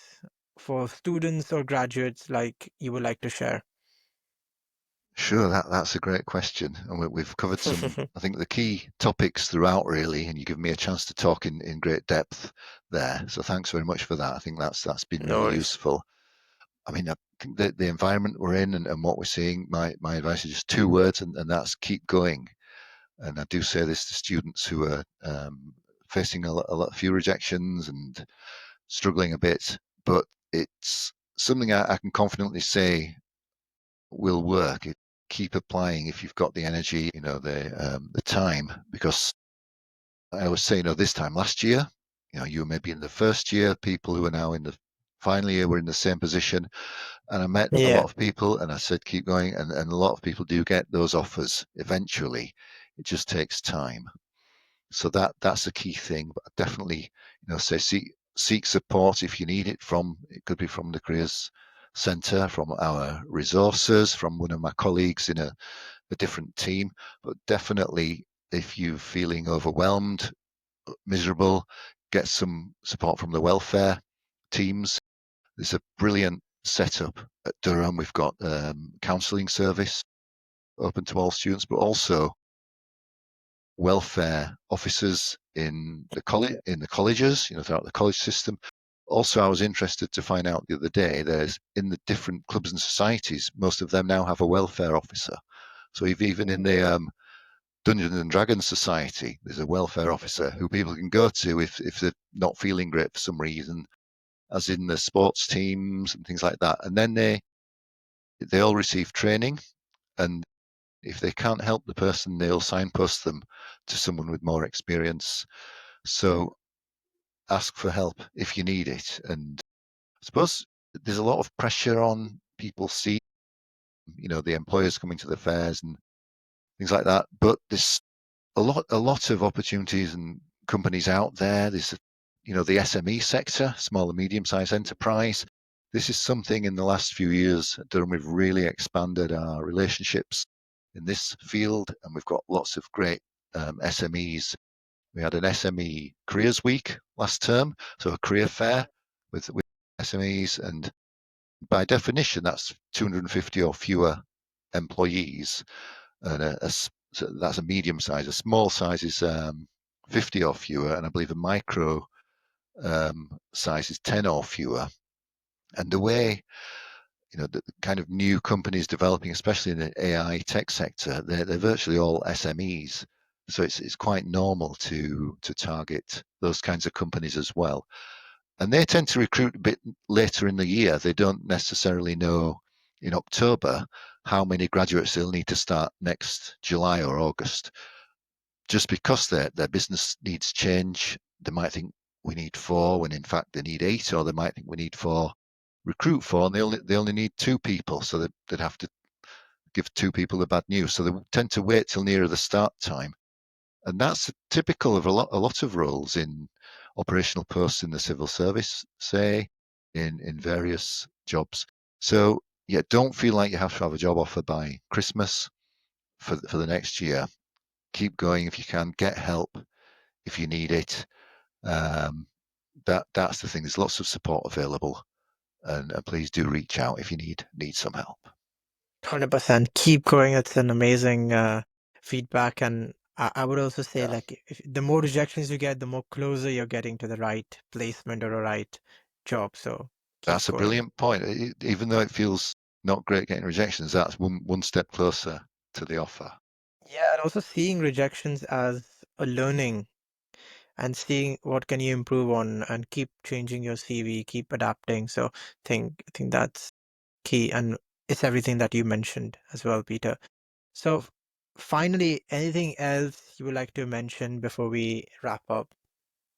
for students or graduates like you would like to share? Sure, that's a great question. And we've covered some, I think, the key topics throughout, really, and you give me a chance to talk in great depth there. So thanks very much for that. I think that's been No really worries. useful. I mean, I think the environment we're in and what we're seeing, my advice is just two words, and that's keep going. And I do say this to students who are facing a few rejections and struggling a bit, but it's something I can confidently say will work. Keep applying if you've got the energy, the time. Because I always say, this time last year, you were maybe in the first year. People who are now in the final year were in the same position, and I met a lot Yeah. of people, and I said, keep going, and a lot of people do get those offers eventually. It just takes time. So that's a key thing. But definitely, say seek support if you need it. It could be from the careers centre, from our resources, from one of my colleagues in a different team. But definitely, if you're feeling overwhelmed, miserable, get some support from the welfare teams. There's a brilliant setup at Durham. We've got counselling service open to all students, but also welfare officers in the colleges, throughout the college system. Also, I was interested to find out the other day, there's in the different clubs and societies, most of them now have a welfare officer. So even in the Dungeons and Dragons Society. There's a welfare officer who people can go to if they're not feeling great for some reason, as in the sports teams and things like that. And then they all receive training, and if they can't help the person, they'll signpost them to someone with more experience. So ask for help if you need it. And I suppose there's a lot of pressure on people seeing, the employers coming to the fairs and things like that. But there's a lot of opportunities and companies out there. There's, the SME sector, small and medium-sized enterprise. This is something in the last few years at Durham we've really expanded our relationships in this field, and we've got lots of great SMEs. We had an SME Careers Week last term, so a career fair with SMEs, and by definition, that's 250 or fewer employees, and so that's a medium size. A small size is 50 or fewer, and I believe a micro size is 10 or fewer. And the way the kind of new companies developing, especially in the AI tech sector, they're virtually all SMEs. So it's quite normal to target those kinds of companies as well. And they tend to recruit a bit later in the year. They don't necessarily know in October how many graduates they'll need to start next July or August. Just because their business needs change, they might think we need four when in fact they need eight, or they might think we need four, recruit four, and they only need two people, so they'd have to give two people the bad news. So they tend to wait till nearer the start time, and that's typical of a lot of roles in operational posts in the civil service, say in various jobs. So yeah, don't feel like you have to have a job offer by Christmas for the next year. Keep going if you can. Get help if you need it. Um, that's the thing. There's lots of support available, and please do reach out if you need some help. 100%. Keep going. It's an amazing feedback. And I would also say, Yeah, like, if the more rejections you get, the more closer you're getting to the right placement or a right job. So keep that's a going. brilliant point. Even though it feels not great getting rejections, that's one step closer to the offer. Yeah, and also seeing rejections as a learning and seeing what can you improve on and keep changing your CV, keep adapting. So I think that's key, and it's everything that you mentioned as well, Peter. So finally, anything else you would like to mention before we wrap up?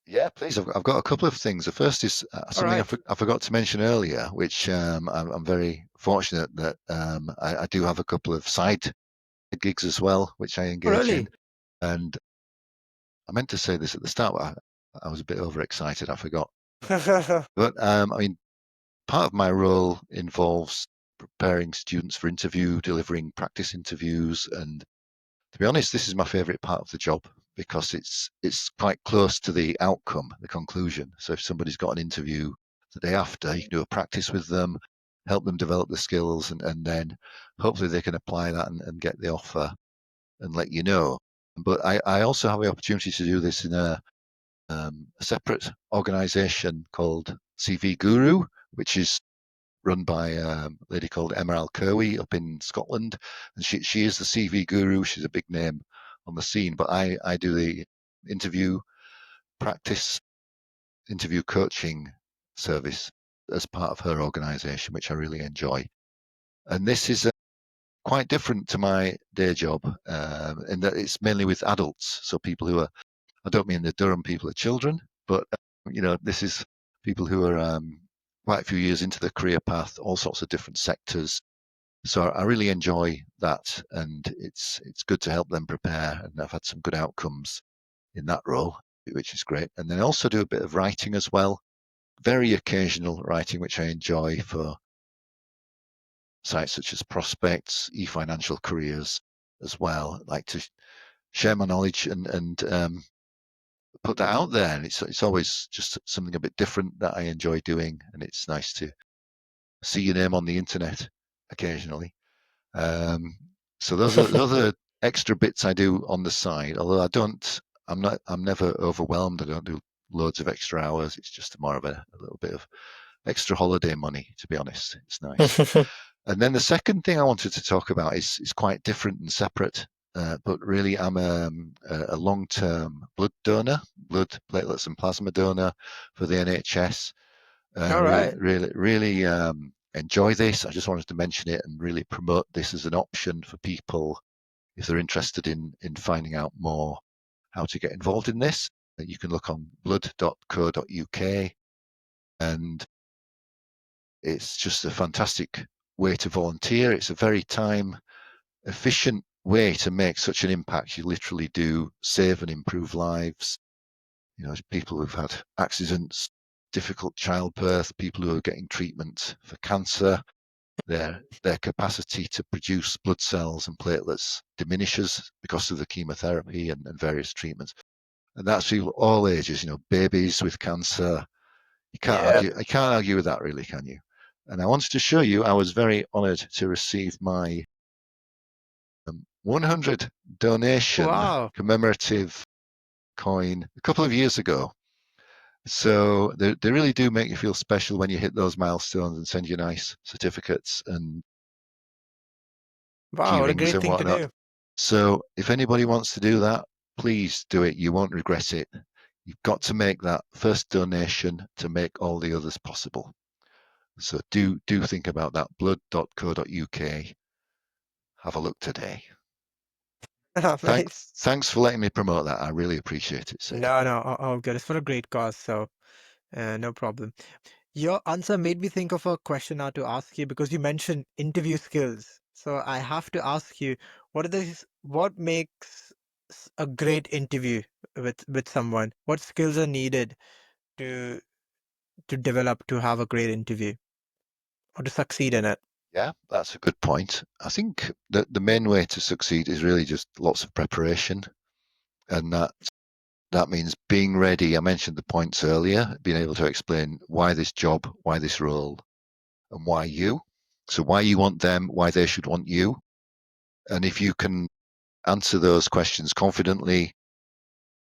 Yeah, please. I've got a couple of things. The first is All something right. I forgot to mention earlier, which I'm very fortunate that I do have a couple of side gigs as well, which I Oh, engage in. really? And I meant to say this at the start, but I was a bit overexcited. I forgot. But I mean, part of my role involves preparing students for interview, delivering practice interviews, and to be honest, this is my favourite part of the job because it's quite close to the outcome, the conclusion. So if somebody's got an interview the day after, you can do a practice with them, help them develop the skills, and then hopefully they can apply that and get the offer and let you know. But I also have the opportunity to do this in a separate organisation called CV Guru, which is run by a lady called Emma Alkerwee up in Scotland, and she is the CV guru. She's a big name on the scene, but I do the interview practice, interview coaching service as part of her organisation, which I really enjoy. And this is quite different to my day job in that it's mainly with adults, so people who are, I don't mean the Durham people are children, but this is people who are quite a few years into their career path, all sorts of different sectors. So I really enjoy that, and it's good to help them prepare. And I've had some good outcomes in that role, which is great. And then I also do a bit of writing as well, very occasional writing, which I enjoy for sites such as Prospects, eFinancial Careers as well. I like to share my knowledge and put that out there. And it's always just something a bit different that I enjoy doing, and it's nice to see your name on the internet occasionally. Um, so those are extra bits I do on the side. Although I'm never overwhelmed. I don't do loads of extra hours. It's just more of a little bit of extra holiday money, to be honest. It's nice. And then the second thing I wanted to talk about is quite different and separate. but really I'm a long-term blood donor, blood platelets and plasma donor for the NHS. All Really, right. really, really enjoy this. I just wanted to mention it and really promote this as an option for people if they're interested in finding out more how to get involved in this. You can look on blood.co.uk, and it's just a fantastic way to volunteer. It's a very time efficient way to make such an impact. You literally do save and improve lives. You know, people who've had accidents, difficult childbirth, people who are getting treatment for cancer, their capacity to produce blood cells and platelets diminishes because of the chemotherapy and various treatments. And that's people all ages, you know, babies with cancer. Yeah. You can't argue with that really, can you? And I wanted to show you, I was very honoured to receive my 100 donation Wow. commemorative coin a couple of years ago. So they really do make you feel special when you hit those milestones and send you nice certificates and Wow. key What a rings great and thing to whatnot. do. So if anybody wants to do that, please do it. You won't regret it. You've got to make that first donation to make all the others possible. So do think about that. Blood.co.uk. Have a look today. Nice. Thanks for letting me promote that. I really appreciate it, Sid. No, no, all good. It's for a great cause, so no problem. Your answer made me think of a question now to ask you because you mentioned interview skills. So I have to ask you, what makes a great interview with someone? What skills are needed to develop to have a great interview or to succeed in it? Yeah, that's a good point. I think that the main way to succeed is really just lots of preparation, and that means being ready. I mentioned the points earlier, being able to explain why this job, why this role, and why you. So why you want them, why they should want you. And if you can answer those questions confidently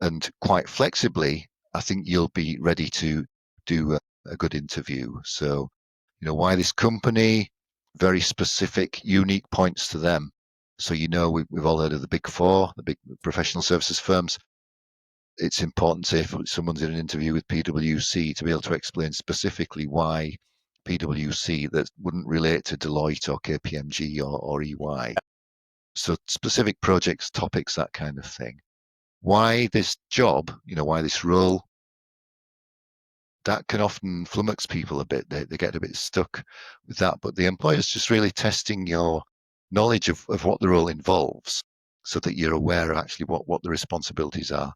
and quite flexibly, I think you'll be ready to do a good interview. So, you know, why this company, very specific, unique points to them. So, you know, we've all heard of the big four, the big professional services firms. It's important, say, if someone's in an interview with PwC, to be able to explain specifically why PwC that wouldn't relate to Deloitte or KPMG or EY. So specific projects, topics, that kind of thing. Why this job, you know, why this role, that can often flummox people a bit. They get a bit stuck with that. But the employer's just really testing your knowledge of what the role involves so that you're aware of actually what the responsibilities are.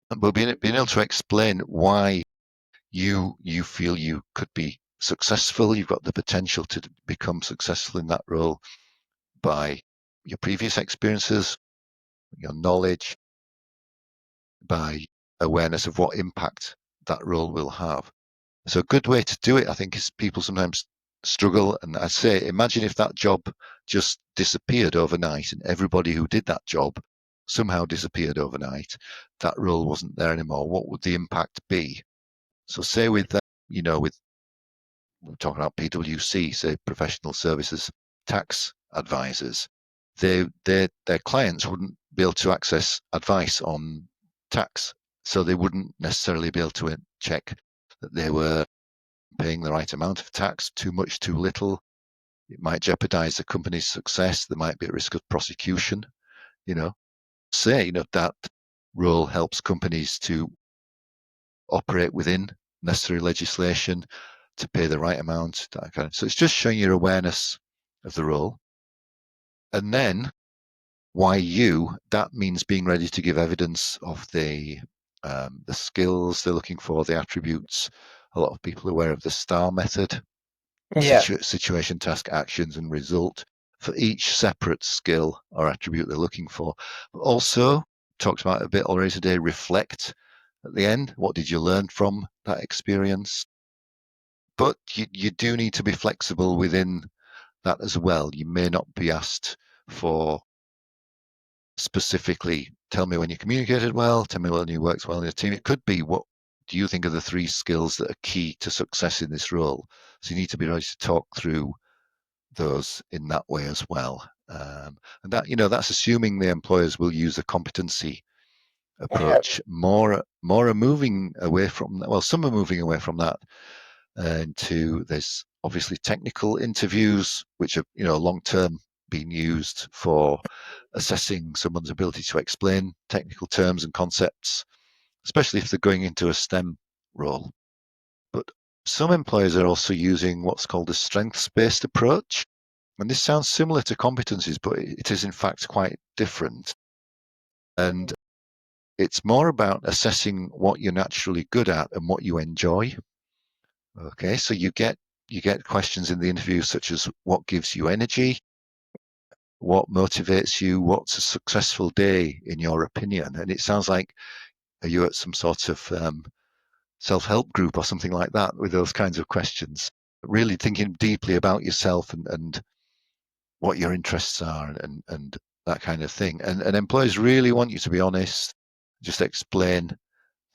But being able to explain why you feel you could be successful, you've got the potential to become successful in that role by your previous experiences, your knowledge, by awareness of what impact that role will have. So a good way to do it, I think, is people sometimes struggle. And I say, imagine if that job just disappeared overnight and everybody who did that job somehow disappeared overnight. That role wasn't there anymore. What would the impact be? So say with, you know, with we're talking about PwC, say professional services tax advisors, their clients wouldn't be able to access advice on tax, so they wouldn't necessarily be able to check that they were paying the right amount of tax, too much, too little. It might jeopardize the company's success. They might be at risk of prosecution. You know, say that role helps companies to operate within necessary legislation to pay the right amount. That kind of, so it's just showing your awareness of the role. And then why you, that means being ready to give evidence of the skills they're looking for, the attributes. A lot of people are aware of the STAR method, Yeah. situation, task, actions, and result for each separate skill or attribute they're looking for. But also, talked about a bit already today, reflect at the end. What did you learn from that experience? But you do need to be flexible within that as well. You may not be asked for specifically, tell me when you communicated well, tell me when you worked well in a team. It could be, what do you think are the three skills that are key to success in this role? So you need to be ready to talk through those in that way as well. And that, that's assuming the employers will use a competency Yeah. approach. More are moving away from that. Well, some are moving away from that into there's obviously technical interviews, which are long term being used for assessing someone's ability to explain technical terms and concepts, especially if they're going into a STEM role. But some employers are also using what's called a strengths-based approach. And this sounds similar to competencies, but it is in fact quite different. And it's more about assessing what you're naturally good at and what you enjoy. Okay, so you get questions in the interview such as what gives you energy, what motivates you, what's a successful day in your opinion. And it sounds like are you at some sort of self-help group or something like that with those kinds of questions? Really thinking deeply about yourself and what your interests are and that kind of thing. And employers really want you to be honest, just explain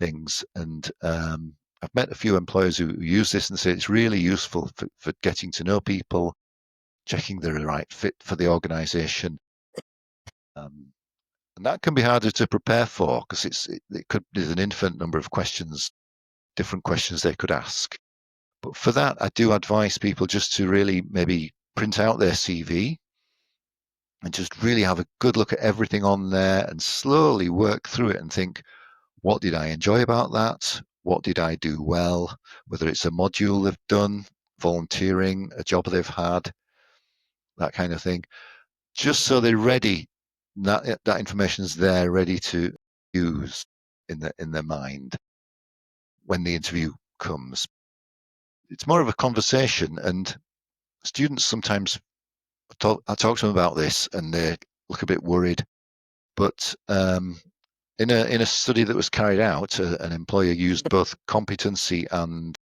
things. And I've met a few employers who use this and say it's really useful for getting to know people, checking they're the right fit for the organization. Um, and that can be harder to prepare for because there's an infinite number of questions, different questions they could ask. But for that, I do advise people just to really maybe print out their CV and just really have a good look at everything on there and slowly work through it and think, what did I enjoy about that? What did I do well? Whether it's a module they've done, volunteering, a job they've had, that kind of thing, just so they're ready. That information is there, ready to use in their mind when the interview comes. It's more of a conversation, and students sometimes I talk to them about this, and they look a bit worried. But in a study that was carried out, an employer used both competency and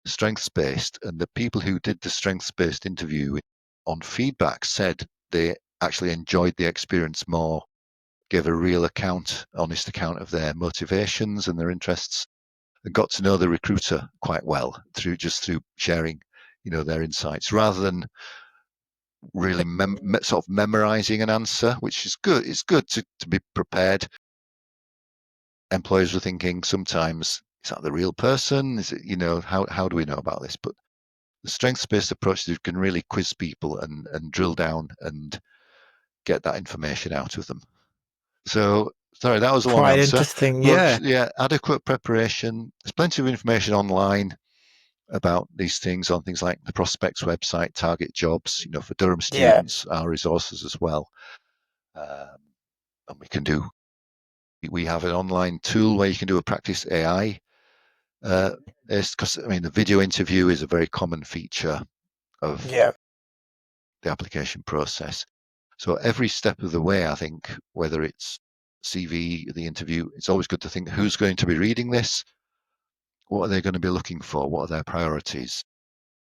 strengths based, and the people who did the strengths based interview on feedback said they actually enjoyed the experience more, gave a real account, honest account of their motivations and their interests, and got to know the recruiter quite well through sharing, their insights rather than really sort of memorizing an answer, which is good. It's good to be prepared. Employers are thinking sometimes, is that the real person? Is it, how do we know about this? But the strengths-based approach, you can really quiz people and drill down and get that information out of them. So, sorry, that was a long Quite answer. interesting. But Yeah. yeah, adequate preparation. There's plenty of information online about these things on things like the Prospects website, Target Jobs, for Durham Yeah. students, our resources as well. Um, and we have an online tool where you can do a practice AI. Because the video interview is a very common feature of Yeah. the application process. So every step of the way, I think, whether it's CV, the interview, it's always good to think who's going to be reading this, what are they going to be looking for, what are their priorities,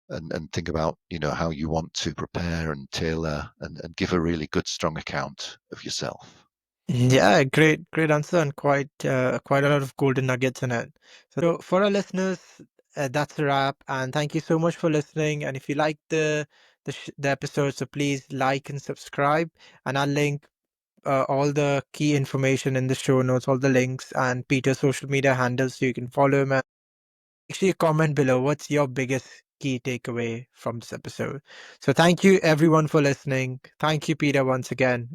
and think about how you want to prepare and tailor and give a really good, strong account of yourself. Yeah, great answer, and quite a lot of golden nuggets in it. So for our listeners, that's a wrap, and thank you so much for listening. And if you like the episode, so please like and subscribe, and I'll link all the key information in the show notes, all the links, and Peter's social media handles, so you can follow him. And actually, comment below what's your biggest key takeaway from this episode. So thank you everyone for listening. Thank you, Peter, once again.